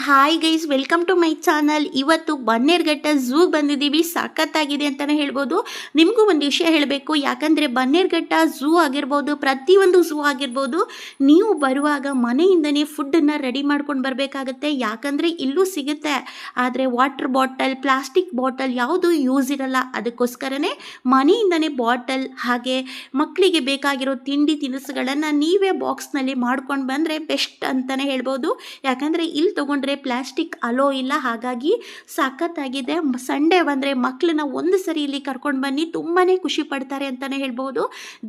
Hi guys, welcome to my channel. ಇವತ್ತು ಬನ್ನೇರುಘಟ್ಟ ಝೂಗೆ ಬಂದಿದ್ದೀವಿ. ಸಖತ್ತಾಗಿದೆ ಅಂತಲೇ ಹೇಳ್ಬೋದು. ನಿಮಗೂ ಒಂದು ವಿಷಯ ಹೇಳಬೇಕು, ಯಾಕಂದರೆ ಬನ್ನೇರುಘಟ್ಟ ಝೂ ಆಗಿರ್ಬೋದು, ಪ್ರತಿಯೊಂದು ಝೂ ಆಗಿರ್ಬೋದು, ನೀವು ಬರುವಾಗ ಮನೆಯಿಂದನೇ ಫುಡ್ಡನ್ನು ರೆಡಿ ಮಾಡ್ಕೊಂಡು ಬರಬೇಕಾಗತ್ತೆ. ಯಾಕಂದರೆ ಇಲ್ಲೂ ಸಿಗುತ್ತೆ, ಆದರೆ ವಾಟರ್ ಬಾಟಲ್, ಪ್ಲಾಸ್ಟಿಕ್ ಬಾಟಲ್ ಯಾವುದು ಯೂಸ್ ಇರಲ್ಲ. ಅದಕ್ಕೋಸ್ಕರನೇ ಮನೆಯಿಂದನೇ ಬಾಟಲ್ ಹಾಗೆ ಮಕ್ಕಳಿಗೆ ಬೇಕಾಗಿರೋ ತಿಂಡಿ ತಿನಿಸುಗಳನ್ನು ನೀವೇ ಬಾಕ್ಸ್ನಲ್ಲಿ ಮಾಡ್ಕೊಂಡು ಬಂದರೆ ಬೆಸ್ಟ್ ಅಂತಲೇ ಹೇಳ್ಬೋದು. ಯಾಕಂದರೆ ಇಲ್ಲಿ ತೊಗೊಂಡ್ರೆ ಪ್ಲಾಸ್ಟಿಕ್ ಅಲೋ ಇಲ್ಲ. ಹಾಗಾಗಿ ಸಖತ್ತಾಗಿದೆ. ಸಂಡೇ ಬಂದರೆ ಮಕ್ಕಳನ್ನ ಒಂದು ಸರಿ ಇಲ್ಲಿ ಕರ್ಕೊಂಡು ಬನ್ನಿ, ತುಂಬಾ ಖುಷಿ ಪಡ್ತಾರೆ ಅಂತಲೇ ಹೇಳ್ಬೋದು.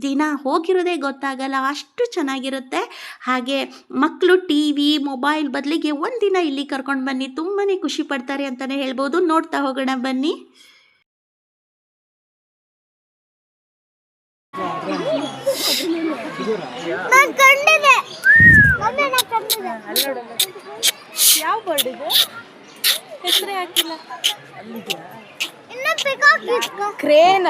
ದಿನ ಹೋಗಿರೋದೇ ಗೊತ್ತಾಗಲ್ಲ, ಅಷ್ಟು ಚೆನ್ನಾಗಿರುತ್ತೆ. ಹಾಗೆ ಮಕ್ಕಳು ಟಿ ವಿ ಮೊಬೈಲ್ ಬದಲಿಗೆ ಒಂದಿನ ಇಲ್ಲಿ ಕರ್ಕೊಂಡು ಬನ್ನಿ, ತುಂಬಾ ಖುಷಿ ಪಡ್ತಾರೆ ಅಂತಲೇ ಹೇಳ್ಬೋದು. ನೋಡ್ತಾ ಹೋಗೋಣ ಬನ್ನಿ. ಯಾವ ಬರ್ಡ್ ಇದೆ? ಹೆಸರೇ ಹಾಕಿಲ್ಲ. ಕ್ರೇನ್.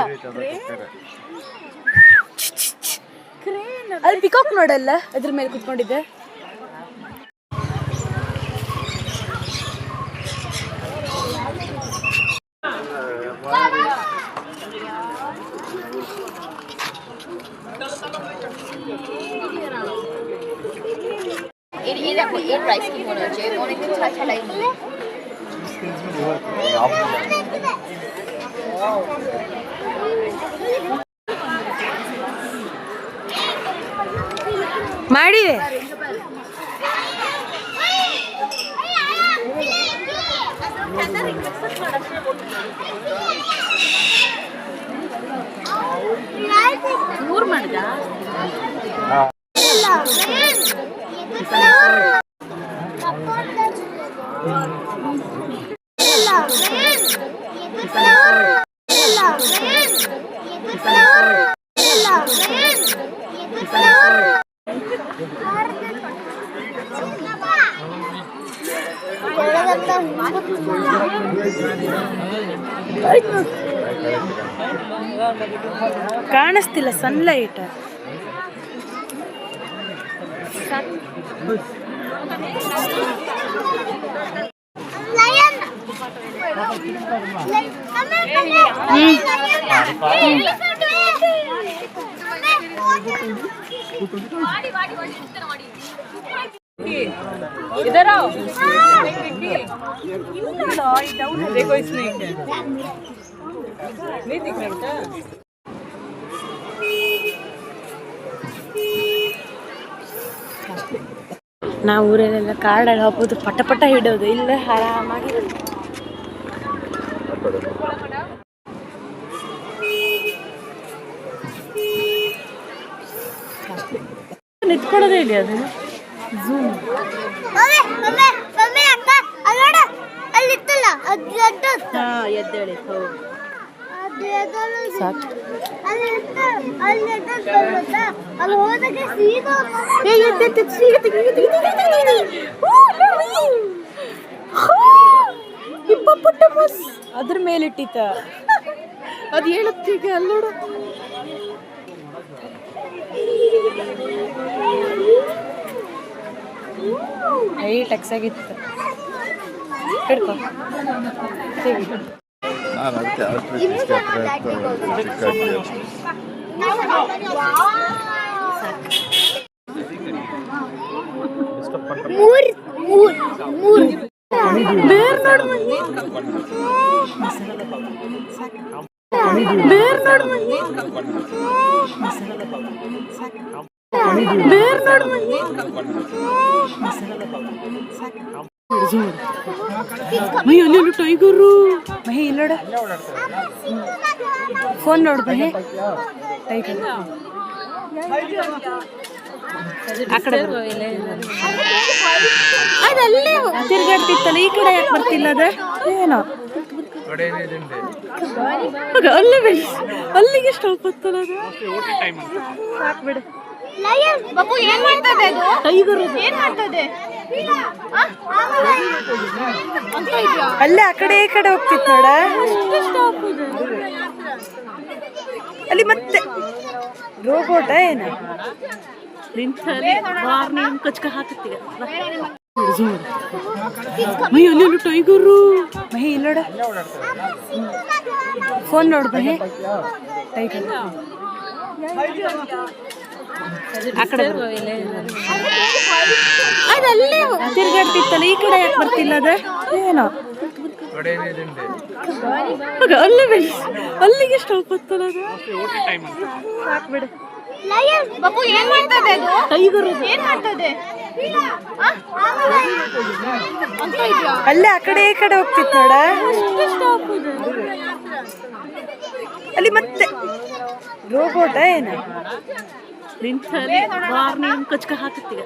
ಅಲ್ಲಿ ಪಿಕಾಕ್ ನೋಡಲ್ಲ, ಅದ್ರ ಮೇಲೆ ಕುತ್ಕೊಂಡಿದ್ದೆ. ये प्राइस की होना चाहिए और एकदम अच्छा लगेगा. ಮಾಡಿವೆ. ಮೂರು ಮಾಡಿದ ಕಾಣಿಸ್ತಿಲ್ಲ ಸನ್ಲೈಟ್. इधर आओ. देखो इसमें नहीं दिख रहा बेटा. ನಾವು ಊರಲ್ಲೆಲ್ಲ ಕಾಡಲ್ಲಿ ಹೋಗೋದು, ಪಟ ಪಟ ಹಿಡೋದು. ಇಲ್ಲ ಆರಾಮಾಗಿ ನಿಂತ್ಕೊಳ್ಳೋದೇ ಇಲ್ಲ. ಅದು ಝೂಮ್ ಎದ್ದೇಳಿ. ಸಾಕು. ಅದ್ರ ಮೇಲಿಟ್ಟಿತ್ತ ಅದು ಹೇಳುತ್ತೀಗ. ಅಲ್ಲೋಡು, ಟೆಕ್ಸ್ ಆಗಿತ್ತು. ಹಿಡ್ಕೊ. ಟೈಗರು ಮಹಿ ಇಲ್ಲೋಡ. ಫೋನ್ ನೋಡು ಮಹಿ. ಟೈಗರ್ ಆ ಕಡೆ ಅದಲ್ಲೇ ತಿರ್ಗಾಡ್ತಿತ್ತಲ್ಲ, ಈ ಕಡೆ ಯಾಕೆ ಬರ್ತಿಲ್ಲ? ಅದ ಏನೋ ಅಲ್ಲೇ ಬಿಡಿ, ಅಲ್ಲಿಗೆ ಸ್ಟಾಪ್ ಆಗ್ತಲ್ಲ. ಅದು ಸಾಕು ಬಿಡು. ಟೈಗರ್ ಅಲ್ಲೇ ಆ ಕಡೆ ಈ ಕಡೆ ಹೋಗ್ತಿತ್ತು ನೋಡ. ಅಲ್ಲಿ ಮತ್ತೆ ರೋಬೋಟ ಏನು ನಿಂತಲ್ಲಿ ಕಚ್ಕ ಹಾಕತ್ತೀಗ. ಮೈ ಅಲ್ಲಿ ಟೈಗರು ಮಹಿ ಇಲ್ಲಿ ನೋಡ ಫೋನ್ ನೋಡು ಮಹಿ ಟೈಗರ್ ಆ ಕಡೆ ಅದಲ್ಲೇ ತಿರ್ಗಾಡ್ತಿತ್ತಲ್ಲ ಈ ಕಡೆ ಯಾಕೆ ಬರ್ತಿಲ್ಲ ಅದ ಏನೋ ಅಲ್ಲೇ ಬೆಳಿ ಅಲ್ಲಿಗೆ ಸ್ಟಾಪ್ ಆಗ್ತಲ್ಲ ಅದು ಸಾಕ್ಬಿಡು ಬಪ್ಪು ಏನ್ ಮಾಡ್ತದೆ ಅದು ಟೈಗರ್ ಏನ್ ಮಾಡ್ತದೆ ಅಲ್ಲೇ ಆ ಕಡೆ ಈ ಕಡೆ ಹೋಗ್ತಿತ್ತು ನೋಡ ಅಲ್ಲಿ ಮತ್ತೆ ರೋಬೋಟ ಏನ ನಿಂತಲ್ಲಿ ಕಚ್ಕ ಹಾಕತ್ತೀಗ